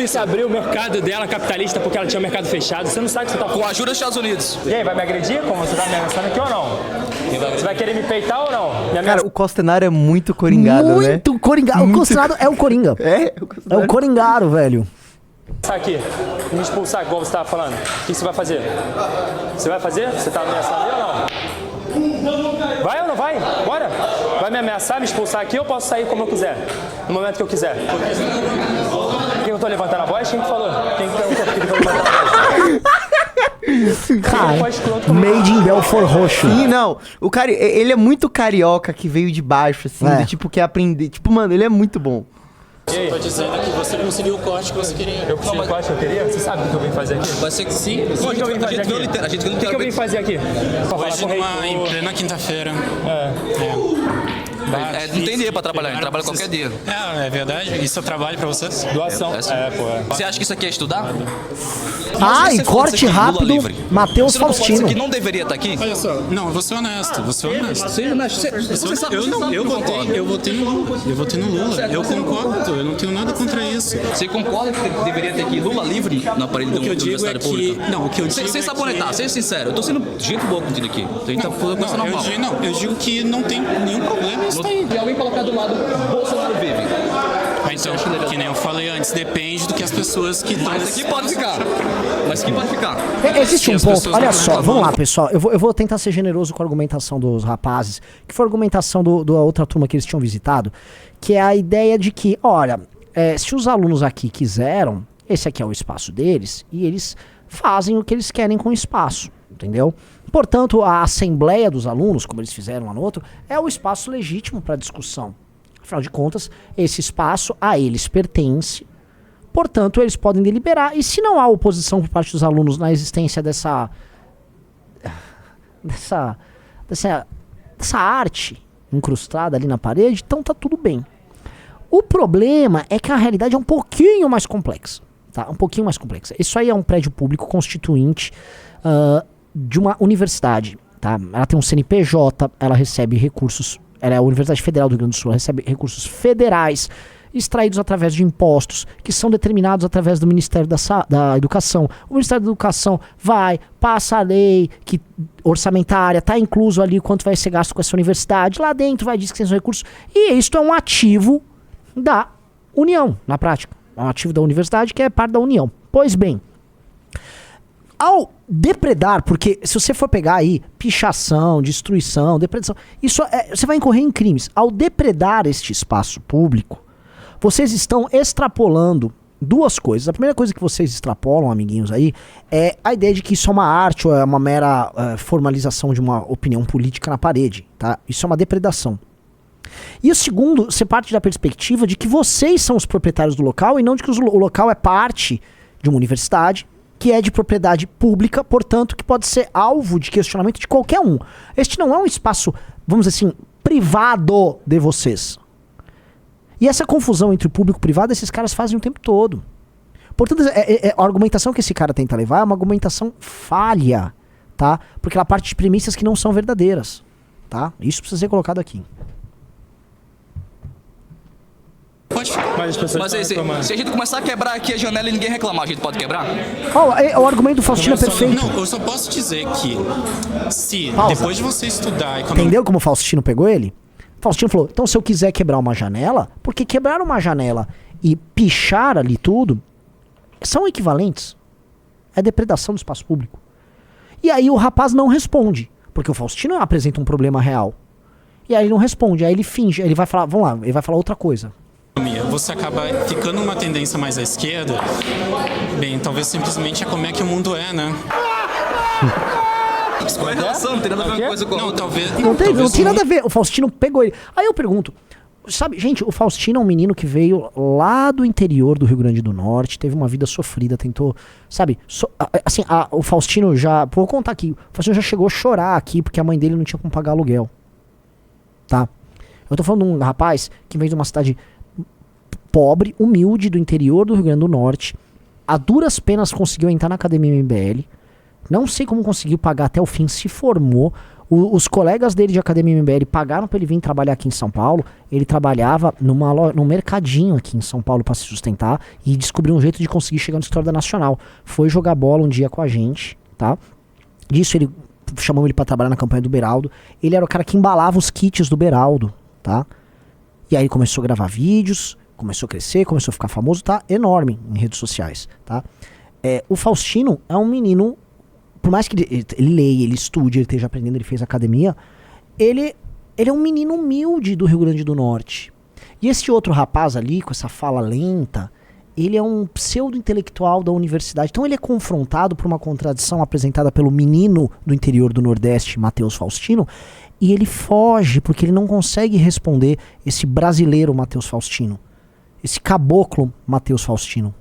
que abrir o mercado dela capitalista porque ela tinha o mercado fechado. Você não sabe o que você tá falando. Com a ajuda dos Estados Unidos. E aí, vai me agredir? Como você tá me ameaçando aqui ou não? Você vai querer me peitar ou não? Cara, o Costenaro é muito coringado, né? Muito coringado. O Costenaro é o Coringa. É o coringaro, velho. Aqui, me expulsar, igual você tava falando. O que você vai fazer? Você vai fazer? Você tá ameaçando eu ou não? Vai ou não vai? Bora! Vai me ameaçar, me expulsar aqui ou eu posso sair como eu quiser? No momento que eu quiser. Quem eu tô levantando a voz? Quem que falou? Quem que perguntou que eu tô levantando a voz? Cara, made in Belfort Roxo. Sim, não. O cara, ele é muito carioca que veio de baixo, assim, do tipo, quer aprender. Tipo, mano, ele é muito bom. Tô dizendo que você conseguiu o corte que você queria. Eu consegui o corte que eu queria? Você sabe o que eu vim fazer aqui? Vai ser que sim. O que eu vim fazer aqui? O que eu vim fazer aqui? Hoje, em plena quinta-feira. Não tem dia pra trabalhar, a gente trabalha qualquer dia. É verdade? Isso é trabalho pra vocês? Doação. Você acha que isso aqui é estudar? E corte rápido, Matheus Faustino. Isso aqui não deveria estar aqui? Olha só, não, eu vou ser honesto, Seja honesto. Você sabe, eu votei no Lula, eu concordo, eu não tenho nada contra isso. Você concorda que deveria ter aqui Lula livre na parede da Universidade Pública? Não, o que eu digo sem sabonetar, seja sincero, eu tô sendo gente boa contigo aqui. A gente tá falando coisa normal. Eu digo que não tem nenhum problema isso aí. E alguém colocar do lado Bolsonaro vive. Então, que nem eu falei antes, depende do que as pessoas que estão... Mas aqui pode ficar. Existe um ponto, olha só, vamos lá, pessoal. Eu vou tentar ser generoso com a argumentação dos rapazes, que foi a argumentação da outra turma que eles tinham visitado, que é a ideia de que, olha, se os alunos aqui quiseram, esse aqui é o espaço deles, e eles fazem o que eles querem com o espaço, entendeu? Portanto, a assembleia dos alunos, como eles fizeram lá no outro, é o espaço legítimo para discussão. Afinal de contas, esse espaço a eles pertence, portanto, eles podem deliberar. E se não há oposição por parte dos alunos na existência dessa arte incrustada ali na parede, então tá tudo bem. O problema é que a realidade é um pouquinho mais complexa. Tá? Um pouquinho mais complexa. Isso aí é um prédio público constituinte de uma universidade. Tá? Ela tem um CNPJ, ela recebe recursos. Ela é a Universidade Federal do Rio Grande do Sul, ela recebe recursos federais extraídos através de impostos, que são determinados através do Ministério da Educação. O Ministério da Educação passa a lei orçamentária, está incluso ali quanto vai ser gasto com essa universidade, lá dentro vai dizer que são recursos, e isto é um ativo da União, na prática. É um ativo da universidade que é parte da União. Pois bem, ao depredar, porque se você for pegar aí pichação, destruição, depredação, isso você vai incorrer em crimes. Ao depredar este espaço público, vocês estão extrapolando duas coisas. A primeira coisa que vocês extrapolam, amiguinhos aí, é a ideia de que isso é uma arte ou é uma mera formalização de uma opinião política na parede, tá? Isso é uma depredação. E o segundo, você parte da perspectiva de que vocês são os proprietários do local e não de que o local é parte de uma universidade, que é de propriedade pública, portanto, que pode ser alvo de questionamento de qualquer um. Este não é um espaço, vamos dizer assim, privado de vocês. E essa confusão entre o público e o privado, esses caras fazem o tempo todo. Portanto, a argumentação que esse cara tenta levar é uma argumentação falha, tá? Porque ela parte de premissas que não são verdadeiras, tá? Isso precisa ser colocado aqui. Pode ficar. Mas aí, se a gente começar a quebrar aqui a janela e ninguém reclamar, a gente pode quebrar? O argumento do Faustino é perfeito. Não, eu só posso dizer que se Pausa. depois de você estudar... Entendeu como o Faustino pegou ele? Faustino falou, então se eu quiser quebrar uma janela, porque quebrar uma janela e pichar ali tudo são equivalentes. É depredação do espaço público. E aí o rapaz não responde, porque o Faustino apresenta um problema real. E aí ele não responde, aí ele finge, ele vai falar, vamos lá, ele vai falar outra coisa. Você acaba ficando uma tendência mais à esquerda, bem, talvez simplesmente é como é que o mundo é, né? Qual é a relação? Não tem nada a ver com uma coisa com a outra. Não, talvez... Não tem nada a ver, o Faustino pegou ele. Aí eu pergunto, sabe, gente, o Faustino é um menino que veio lá do interior do Rio Grande do Norte, teve uma vida sofrida, tentou, sabe, o Faustino já, vou contar aqui, o Faustino já chegou a chorar aqui porque a mãe dele não tinha como pagar aluguel, tá? Eu tô falando de um rapaz que veio de uma cidade pobre, humilde, do interior do Rio Grande do Norte, a duras penas conseguiu entrar na Academia MBL, não sei como conseguiu pagar até o fim, se formou. Os colegas dele de Academia MBL pagaram pra ele vir trabalhar aqui em São Paulo. Ele trabalhava num mercadinho aqui em São Paulo pra se sustentar e descobriu um jeito de conseguir chegar no escritório da Nacional. Foi jogar bola um dia com a gente, tá? Disso ele chamou ele pra trabalhar na campanha do Beraldo. Ele era o cara que embalava os kits do Beraldo, tá? E aí ele começou a gravar vídeos, começou a crescer, começou a ficar famoso, tá? Enorme em redes sociais, tá? O Faustino é um menino, por mais que ele leia, ele estude, ele esteja aprendendo, ele fez academia, ele é um menino humilde do Rio Grande do Norte. E esse outro rapaz ali, com essa fala lenta, ele é um pseudo-intelectual da universidade. Então ele é confrontado por uma contradição apresentada pelo menino do interior do Nordeste, Matheus Faustino, e ele foge porque ele não consegue responder esse brasileiro Matheus Faustino, esse caboclo Matheus Faustino.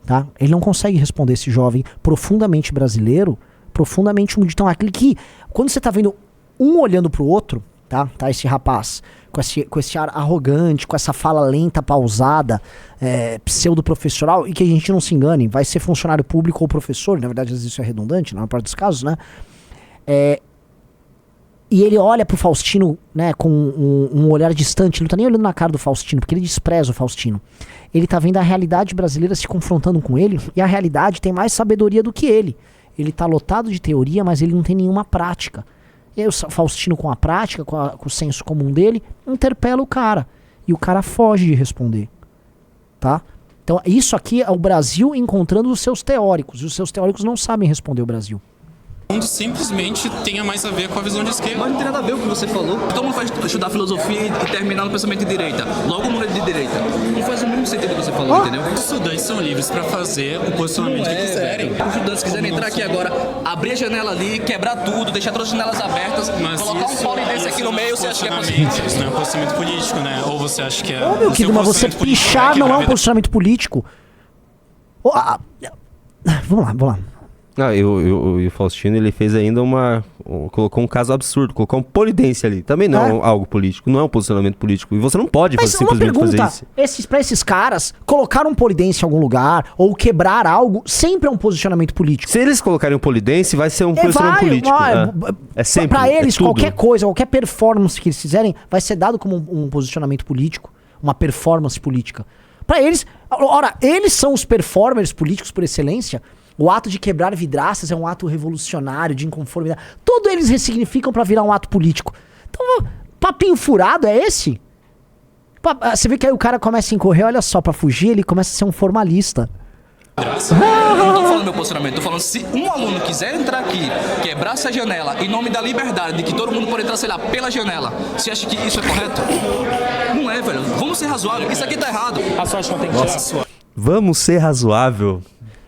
Tá? Ele não consegue responder esse jovem profundamente brasileiro, profundamente humilde. Então, aquele que, quando você tá vendo um olhando pro outro, tá esse rapaz com esse ar arrogante, com essa fala lenta, pausada, pseudo-professoral, e que a gente não se engane, vai ser funcionário público ou professor, na verdade às vezes isso é redundante, na maior parte dos casos, né? E ele olha pro Faustino, né, com um olhar distante, ele não tá nem olhando na cara do Faustino, porque ele despreza o Faustino. Ele tá vendo a realidade brasileira se confrontando com ele, e a realidade tem mais sabedoria do que ele. Ele tá lotado de teoria, mas ele não tem nenhuma prática. E aí o Faustino, com a prática, com o senso comum dele, interpela o cara. E o cara foge de responder. Tá? Então isso aqui é o Brasil encontrando os seus teóricos, e os seus teóricos não sabem responder o Brasil. O mundo simplesmente tenha mais a ver com a visão de esquerda. Mas não tem nada a ver com o que você falou. Todo mundo vai estudar filosofia e terminar no pensamento de direita. Logo o mundo é de direita. Não faz o mesmo sentido que você falou, entendeu? Os estudantes são livres para fazer o posicionamento que quiserem. Os estudantes quiserem entrar aqui agora, abrir a janela ali, quebrar tudo, deixar todas as janelas abertas, mas colocar um polidense aqui no meio, você acha que é posicionamento? Isso não é um posicionamento político, né? Ou você acha que é... Ô, meu querido, mas você pichar não é um posicionamento político. Vamos lá. E o Faustino, ele fez ainda colocou um caso absurdo, colocou um polidense ali. Também não é algo político, não é um posicionamento político. E você não pode simplesmente fazer isso. Pra esses caras, colocar um polidense em algum lugar ou quebrar algo sempre é um posicionamento político. Se eles colocarem um polidense, vai ser um posicionamento político. É sempre. Pra eles, qualquer coisa, qualquer performance que eles fizerem, vai ser dado como um posicionamento político, uma performance política. Pra eles, eles são os performers políticos por excelência. O ato de quebrar vidraças é um ato revolucionário, de inconformidade. Todos eles ressignificam pra virar um ato político. Então, papinho furado é esse? Você vê que aí o cara começa a incorrer, olha só, pra fugir, ele começa a ser um formalista. Eu não tô falando meu posicionamento, tô falando se um aluno quiser entrar aqui, quebrar essa janela em nome da liberdade, de que todo mundo pode entrar, sei lá, pela janela, você acha que isso é correto? Não é, velho. Vamos ser razoáveis. Isso aqui tá errado. A sorte não tem que tirar a sua. Vamos ser razoável.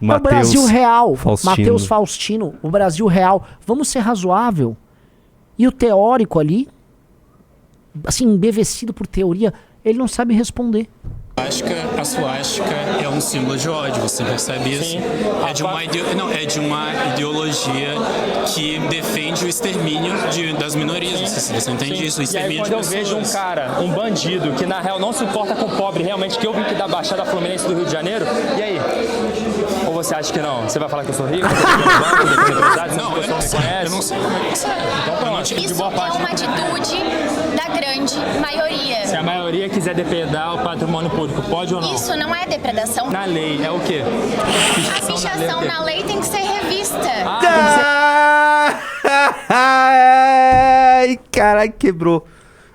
O Brasil real, Matheus Faustino, o Brasil real. Vamos ser razoável. E o teórico ali, assim, embevecido por teoria, ele não sabe responder. A suástica é um símbolo de ódio, você percebe isso? Sim. É de uma ideologia que defende o extermínio das minorias. Não sei se você entende isso, o E aí extermínio quando de eu pessoas. vejo um cara, um bandido, que na real não se importa com o pobre realmente, que eu vim aqui da Baixada Fluminense do Rio de Janeiro, e aí? Ou você acha que não? Você vai falar que eu sou rico? Não, eu não sei. Eu não sei como é que você é. Então pronto, de Isso boa é parte. uma atitude da grande maioria. Se a maioria quiser depredar o patrimônio público, pode ou não? Isso não é depredação. Na lei, é o quê? A pichação na lei tem que ser revista. Ai, caralho, quebrou.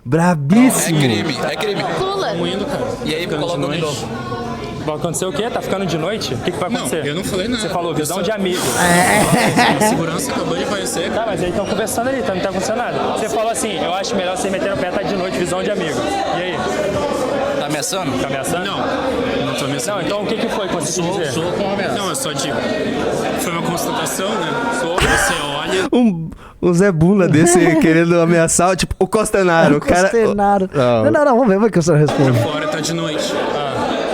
Brabíssimo. É crime. Lula. Indo, cara. E aí Ficando coloca de de noite. novo. Vai acontecer o quê? Tá ficando de noite? O que vai acontecer? Não, eu não falei nada. Você falou visão de amigo. A segurança acabou de aparecer. Tá, mas eles estão conversando ali, então não tá acontecendo nada. Você falou assim, eu acho melhor você meter no pé, tá de noite, visão de amigo. E aí? Tá ameaçando? Tá ameaçando? Não tô ameaçando. Não, então o que foi que você quis dizer? Sou com uma ameaça. Não, eu só digo. Foi uma constatação, né? Você olha. Um Zé Bula desse querendo ameaçar, tipo, o Costenaro. O cara... Costenaro. Não. Não, vamos ver como é que o senhor responde. Fora tá de noite.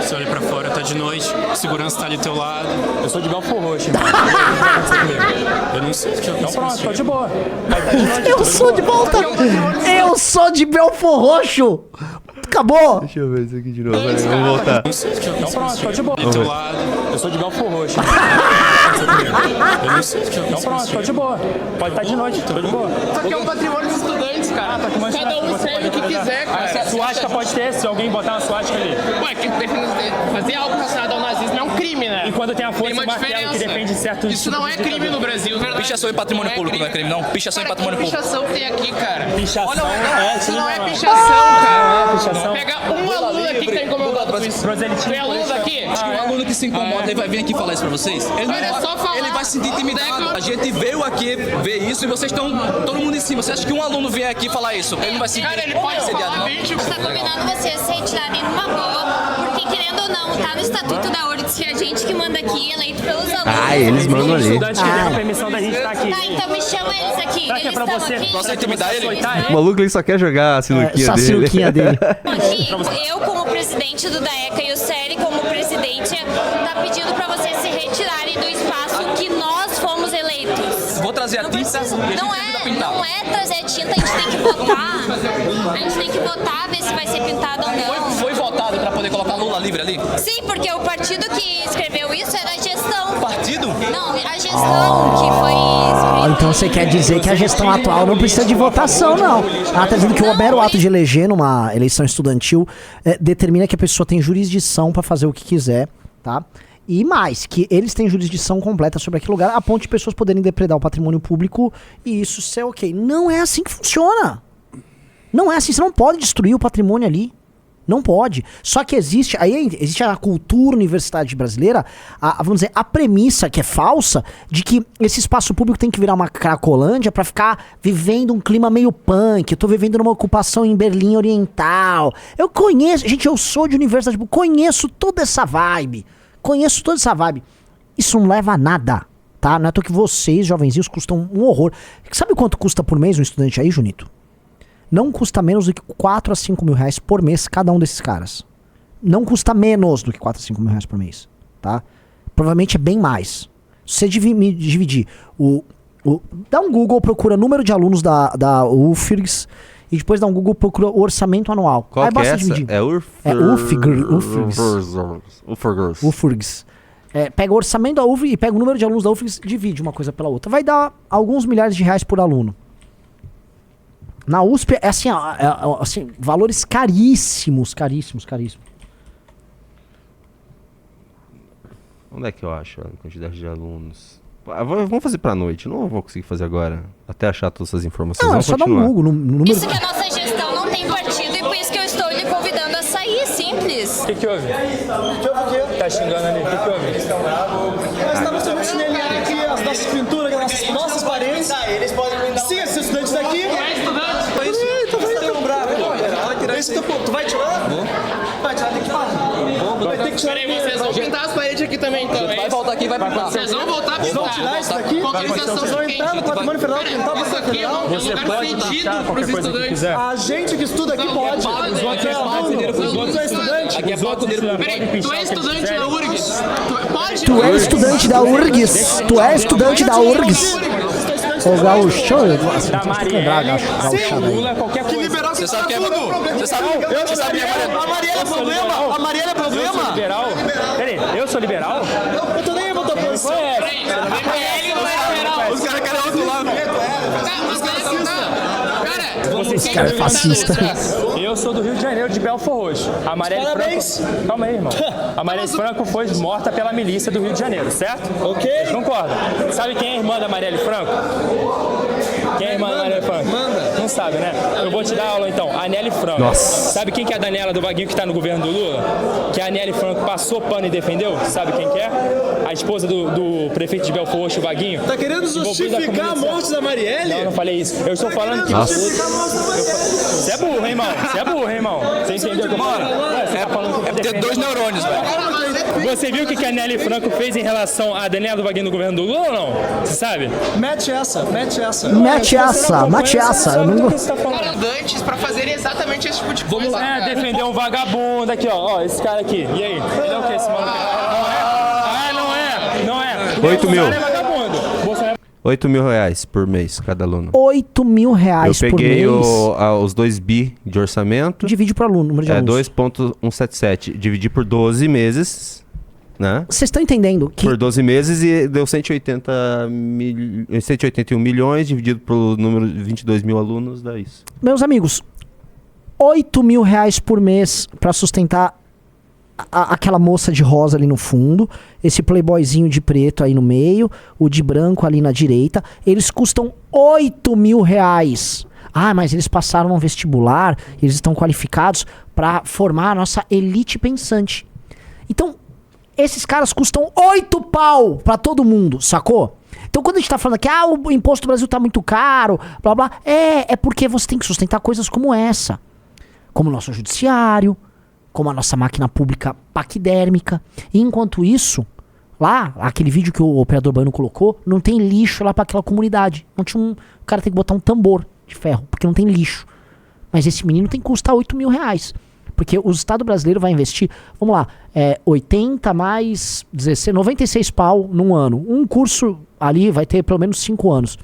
Você olha pra fora, tá de noite. Segurança tá ali do teu lado. Eu sou de Belfor Roxo, irmão. Eu não sei o que eu Então pronto, tô de boa. Vai tá de noite, Eu sou de volta. Eu sou de Belfor Roxo. acabou. Deixa eu ver isso aqui de novo. Vamos voltar. Então pronto, tô de boa. Do teu lado. Eu sou de Belfort Roxo. Eu não sei. Então pronto, tô de boa. Pode estar de noite, tô de boa. Isso aqui é um patrimônio dos estudantes, cara. Cada um escreve o que quiser, cara. Suástica pode ter, se alguém botar uma suástica ali. Ué, fazer algo relacionado ao nazismo é um crime, né? E quando tem a força Tem uma do martelo que diferença. defende certos... Isso não é crime no Brasil, verdade? Pichação em patrimônio público não é crime, não? Pichação em patrimônio público. Pichação tem aqui, cara. Pichação Isso não é pichação, cara. pichação. Pega um aluno aqui que tá incomodado com isso. Tem aluno daqui? Acho que um aluno que se incomoda, ele vai vir aqui falar isso pra vocês. Ele, Mas é só falar. ele vai se sentir intimidado. A gente veio aqui ver isso e vocês estão todo mundo em cima. Você acha que um aluno vier aqui falar isso? Ele não vai se sentir Cara, ele pode assediado, falar não? 20. Está combinando vocês se retirarem numa boa, porque querendo ou não, tá no estatuto da URGS que é a gente que manda aqui, eleito pelos alunos. Ah, eles mandam ali. Estudantes que deram permissão da gente estar aqui. Tá, então me chama eles aqui. Será que é Eles pra estão você? aqui. Nossa, intimidar ele? O maluco ele só quer jogar a sinuquinha Essa dele. sinuquinha dele. Aqui, eu como presidente do DAECA e o Seri como presidente tá pedindo pra vocês se retirarem do espaço que nós fomos eleitos. Vou trazer a tinta e a gente Não ajuda a pintar. não é trazer tinta, a gente tem que votar. A gente tem que votar, ver se vai ser pintado ou não. Foi votado pra poder colocar Lula livre ali? Sim, porque o partido que escreveu isso é da gestão. Partido? Não, a gestão que foi escrita. Então você quer dizer que a gestão atual não precisa de votação, não. Ela tá dizendo que o mero ato de eleger numa eleição estudantil determina que a pessoa tem jurisdição pra fazer o que quiser, tá? E mais, que eles têm jurisdição completa sobre aquele lugar, a ponto de pessoas poderem depredar o patrimônio público e isso ser ok. Não é assim que funciona. Não é assim, você não pode destruir o patrimônio ali. Não pode. Só que existe a cultura universitária brasileira, vamos dizer, a premissa, que é falsa, de que esse espaço público tem que virar uma Cracolândia pra ficar vivendo um clima meio punk. Eu tô vivendo numa ocupação em Berlim Oriental. Eu conheço, gente, eu sou de universidade, conheço toda essa vibe. Isso não leva a nada, tá? Não é à toa que vocês, jovenzinhos, custam um horror. Sabe quanto custa por mês um estudante aí, Junito? Não custa menos do que 4 a 5 mil reais por mês cada um desses caras. Não custa menos do que 4 a 5 mil reais por mês, tá? Provavelmente é bem mais. Se você dividir dá um Google, procura número de alunos da UFRGS e depois dá um Google, procura o orçamento anual. Qual aí que é basta essa? dividir. É UFRGS. Pega o orçamento da UFRGS e pega o número de alunos da UFRGS e divide uma coisa pela outra. Vai dar alguns milhares de reais por aluno. Na USP é assim, valores caríssimos. Onde é que eu acho a quantidade de alunos? Vamos fazer pra noite, não vou conseguir fazer agora. Até achar todas essas informações. Não, é vamos só dar continuar. um Google no número. Isso que a nossa gestão não tem partido e por isso que eu estou lhe convidando a sair, simples. O que houve? Tá xingando ali, o que houve? Nós estamos tendo chinelinha aqui, as nossas pinturas, as nossas paredes. Sim, esses estudantes daqui. Tu vai tirar? Vai tirar, tem que parar. Vai ter que tirar. Peraí, vocês vão pintar as paredes aqui também, então. Vai voltar aqui e vai pintar. Vocês vão voltar a Vocês vão pintar. tirar isso daqui? Vocês vão entrar no patrimônio federal, pintar o Isso patrimônio aqui é federal. um Você lugar pode fedido pintar pros qualquer coisa que estudantes. quiser. A gente que estuda aqui pode. Os outros é aluno. Os outros é estudante. Aqui é bloco dele. Peraí, tu é estudante da URGS? Pode? Tu é estudante da URGS. Tu é estudante da URGS. Ô, Gaúcho, Da Marielle, Lula, qualquer coisa. Você sabe que é Você sabe A Marielle é problema? A Marielle é Eu sou problema? liberal? Peraí, eu sou liberal? Eu tô nem aí, botar posição. Peraí, ele não é liberal. Os caras querem outro lado. Esse cara é fascista. Eu sou do Rio de Janeiro, de Belfort Roxo. A Marielle Parabéns. Franco... Calma aí, irmão. A Marielle Franco foi morta pela milícia do Rio de Janeiro, certo? Ok. Concorda? Sabe quem é a irmã da Marielle Franco? Quem é a irmã da Marielle Franco? Não sabe, né? Eu vou te dar aula então. A Aniele Franco. Nossa. Sabe quem que é a Daniela do Vaguinho que tá no governo do Lula? Que a Aniele Franco passou pano e defendeu? Sabe quem que é? A esposa do prefeito de Belfort Roxo, o Vaguinho. Tá querendo justificar a morte da Marielle? Não falei isso. Eu estou falando que você é burro, hein, irmão? Você é burro, hein, irmão? Você entendeu o que eu falo? Você tá falando que eu tô Ter dois neurônios, velho. Você viu o que a Aniele Franco fez em relação à Daniela do Vaguinho no governo do Lula ou não? Você sabe? Mete essa. Eu não... Você tá falando? Estudantes pra fazerem exatamente esse tipo de coisa. Vamos lá. Defender um vagabundo aqui, ó. Esse cara aqui. E aí? Ele é o que esse maluco? Não é? Não é. 8 mil. Bolsonaro é vagabundo. Bolsonaro 8 mil reais por mês, cada aluno. 8 mil reais por mês. Eu peguei os 2 bi de orçamento. Divide por aluno, número de alunos. 2,177. Dividi por 12 meses, né? Vocês estão entendendo que... Por 12 meses e deu 181 milhões, dividido pelo número de 22 mil alunos, dá isso. Meus amigos, 8 mil reais por mês pra sustentar aquela moça de rosa ali no fundo, esse playboyzinho de preto aí no meio, o de branco ali na direita, eles custam 8 mil reais. Ah, mas eles passaram no vestibular, eles estão qualificados para formar a nossa elite pensante. Então, esses caras custam 8 pau pra todo mundo, sacou? Então quando a gente tá falando aqui, o imposto do Brasil tá muito caro, blá blá, é porque você tem que sustentar coisas como essa. Como o nosso judiciário, como a nossa máquina pública paquidérmica. E enquanto isso, lá, aquele vídeo que o operador baiano colocou, não tem lixo lá pra aquela comunidade. Não tinha o cara tem que botar um tambor de ferro, porque não tem lixo. Mas esse menino tem que custar 8 mil reais. Porque o Estado brasileiro vai investir, vamos lá, 80 mais 16, 96 pau num ano. Um curso ali vai ter pelo menos 5 anos.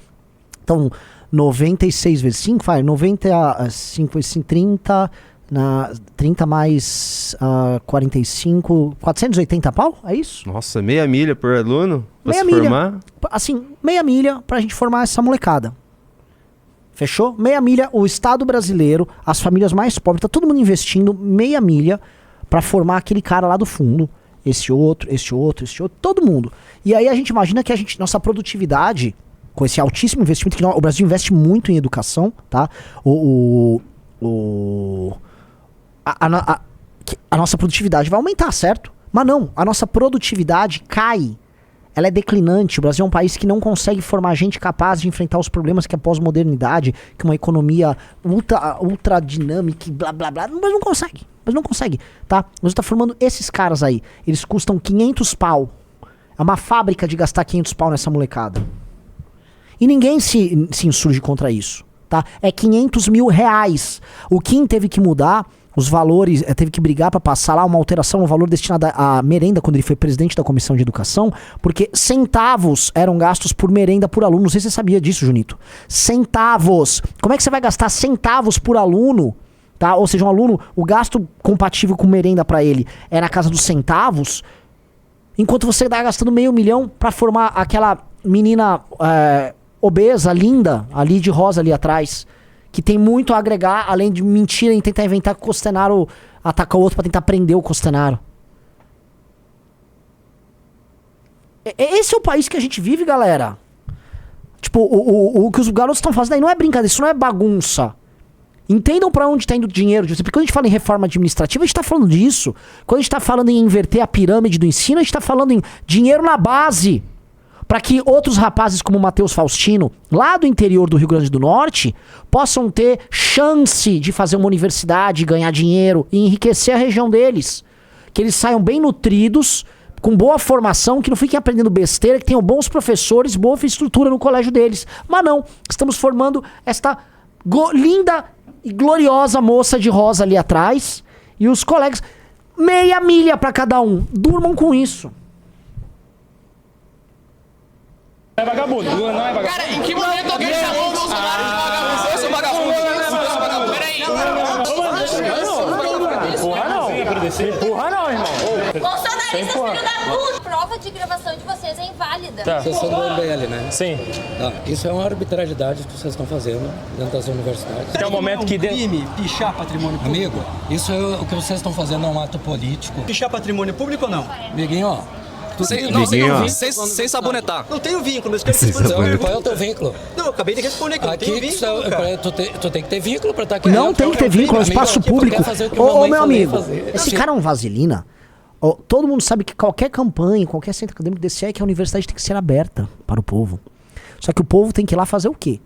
Então, 96 vezes 5, vai, 95 vezes 30... 30 mais 45, 480 pau? É isso? Nossa, meia milha por aluno? Pra meia se milha. formar? Assim, meia milha pra gente formar essa molecada. Fechou? Meia milha, o Estado brasileiro, as famílias mais pobres, tá todo mundo investindo meia milha pra formar aquele cara lá do fundo. Esse outro, todo mundo. E aí a gente imagina que nossa produtividade, com esse altíssimo investimento, que o Brasil investe muito em educação, tá? A nossa produtividade vai aumentar, certo? Mas não, a nossa produtividade cai. Ela é declinante. O Brasil é um país que não consegue formar gente capaz de enfrentar os problemas que a pós-modernidade, que uma economia ultra dinâmica, blá blá blá, mas não consegue, tá? Você tá formando esses caras aí. Eles custam 500 pau. É uma fábrica de gastar 500 pau nessa molecada. E ninguém se insurge contra isso, tá? É 500 mil reais. O Kim teve que mudar os valores, teve que brigar para passar lá uma alteração no valor destinado à merenda quando ele foi presidente da Comissão de Educação, porque centavos eram gastos por merenda por aluno. Não sei se você sabia disso, Junito. Centavos. Como é que você vai gastar centavos por aluno? Tá? Ou seja, um aluno, o gasto compatível com merenda para ele é na casa dos centavos, enquanto você tá gastando $500 mil para formar aquela menina obesa, linda, ali de rosa ali atrás, que tem muito a agregar, além de mentira em tentar inventar que o Costenaro ataca o outro pra tentar prender o Costenaro. Esse é o país que a gente vive, galera. Tipo, o que os garotos estão fazendo aí não é brincadeira, isso não é bagunça. Entendam pra onde tá indo o dinheiro. Porque quando a gente fala em reforma administrativa, a gente tá falando disso. Quando a gente tá falando em inverter a pirâmide do ensino, a gente tá falando em dinheiro na base. Para que outros rapazes como o Matheus Faustino, lá do interior do Rio Grande do Norte, possam ter chance de fazer uma universidade, ganhar dinheiro e enriquecer a região deles. Que eles saiam bem nutridos, com boa formação, que não fiquem aprendendo besteira, que tenham bons professores, boa infraestrutura no colégio deles. Mas não, estamos formando esta linda e gloriosa moça de rosa ali atrás, e os colegas, 6 milha para cada um. Durmam com isso. É vagabundo, não é vagabundo. Cara, em que momento alguém chamou o Bolsonaro de vagabundo? Eu sou vagabundo. Peraí. Empurra não. Empurra não, irmão. Bolsonarista, filho da puta! Prova de gravação de vocês é inválida. Tá. Vocês são do MBL, né? Sim. Tá. Isso é uma arbitrariedade que vocês estão fazendo dentro das universidades. Tem um momento que... crime pichar patrimônio público? Amigo, isso é o que vocês estão fazendo é um ato político. Pichar patrimônio público ou não? Amiguinho, ó. Sem sabonetar. Não tenho vínculo, isso que eu te Então, qual é o teu vínculo? Não, eu acabei de responder que eu não tenho vínculo, cara. Tu tem que ter vínculo pra estar aqui. Não tem que ter vínculo, é um espaço público. Ô, meu amigo, esse cara é um vaselina. Todo mundo sabe que qualquer campanha, qualquer centro acadêmico desse é que a universidade tem que ser aberta para o povo. Só que o povo tem que ir lá fazer o quê?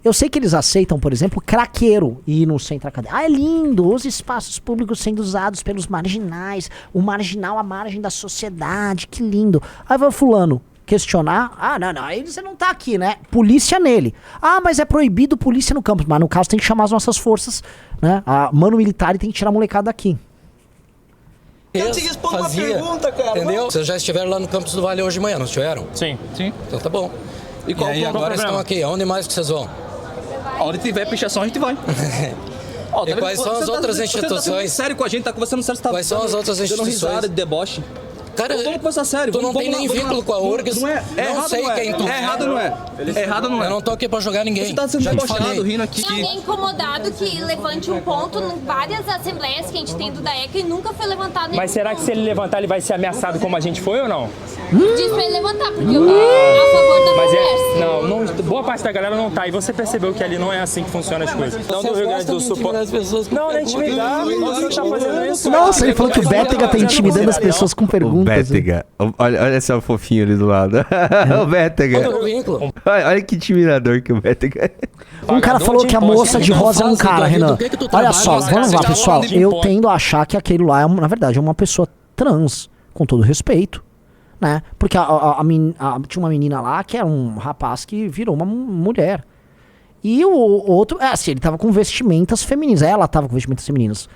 Eu sei que eles aceitam, por exemplo, craqueiro ir no centro acadêmico. Ah, é lindo, os espaços públicos sendo usados pelos marginais, o marginal à margem da sociedade, que lindo. Aí vai o fulano questionar, não, aí você não tá aqui, né? Polícia nele. Ah, mas é proibido polícia no campus, mas no caso tem que chamar as nossas forças, né? A mano militar e tem que tirar a molecada daqui. Eu te respondo uma pergunta, cara. Entendeu? Vocês já estiveram lá no campus do Vale hoje de manhã, não estiveram? Sim. Então tá bom. E qual aí o agora problema? estão aqui, aonde mais que vocês vão? Onde tiver pichação, a gente vai. Ó, E quais são as outras Você tá instituições? sendo sério com a gente, tá conversando sério, você tá Quais são as outras dando instituições? risada de deboche. Cara, Vamos conversar sério. tu não vamos tem lá, nem vamos lá. vínculo com a URGS. Não é, não errado sei não é. quem tu É errado não é. Errado não é. Eu não tô aqui pra jogar ninguém. Você tá sendo Já te debochado, falei. rindo aqui. Tem alguém incomodado que levante um ponto em várias assembleias que a gente tem do DAECA e nunca foi levantado nenhum Mas será que se ele levantar, ele vai ser ameaçado como a gente foi ou não? Diz pra ele levantar, porque eu tô a favor da Mas conversa. não, boa parte da galera não tá. E você percebeu que ali não é assim que funcionam as coisas. Não do Rio Grande do Sul. As pessoas com Não, não é intimidar. Você tá fazendo isso. Nossa, ele falou que o Bétega tá intimidando as pessoas com O perguntas. Bétega. Olha esse fofinho ali do lado. O Bétega. Qual é o vínculo? Olha que intimidador que o Bétega é. Um cara falou que a moça de rosa é um cara, Renan. que tu Olha trabalha? só, Mas, vamos você lá, tá pessoal. falando de Eu imposto. tendo a achar que aquele lá, na verdade, é uma pessoa trans, com todo respeito, né? Porque tinha uma menina lá que era um rapaz que virou uma mulher. E o outro, assim, ele tava com vestimentas femininas. Ela tava com vestimentas femininas.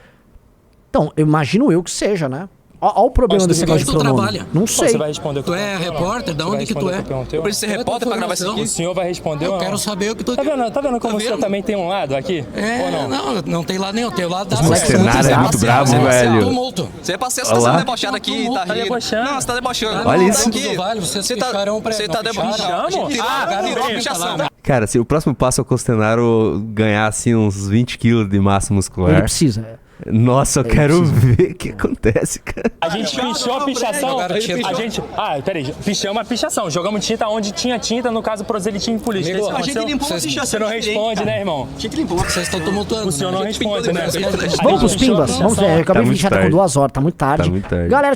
Então, eu imagino eu que seja, né? Olha o problema desse negócio de tu pronome. trabalha? Não Você sei. vai responder o que Tu eu é perguntei ou não? repórter? Da Você vai onde que tu responder é? o que eu perguntei Eu ou não? preciso ser repórter pra gravar isso O aqui. senhor vai responder ou Eu não? quero saber o que tu... Tá vendo como Tá o senhor vendo? também tem um lado aqui? É, Ou não? não tem lado nenhum. Tem o lado da... moleques são muito cenário é muito bravo, velho. Tumulto. Você é parceiro, Olha você tá lá. sendo debochado aqui, tá rindo. debochando. Não, você tá debochando. Olha Não, isso. tá aqui. Do Vale, vocês Você tá, picharam pra- você tá não debochando. picharam? A gente tirou a pichação. Cara, se o próximo passo é o Costenaro ganhar assim uns 20 quilos de massa Ele muscular. precisa. Nossa, eu quero ver o que acontece, cara. A gente pichou a pichação. Jogaram tinta. A gente. Peraí. Pichamos a pichação. Jogamos tinta onde tinha tinta, no caso, proselitismo político. Amigo, Isso a gente aconteceu? limpou a pichação Você não diferente, responde, cara. né, irmão? A gente limpou. Vocês estão tumultuando. O senhor não A gente pintou responde, né? de branco. Vamos pros pimbas. Vamos ver. Eu acabei Tá de já tá com muito 2 horas, tá muito tarde. Tá muito tarde. Galera,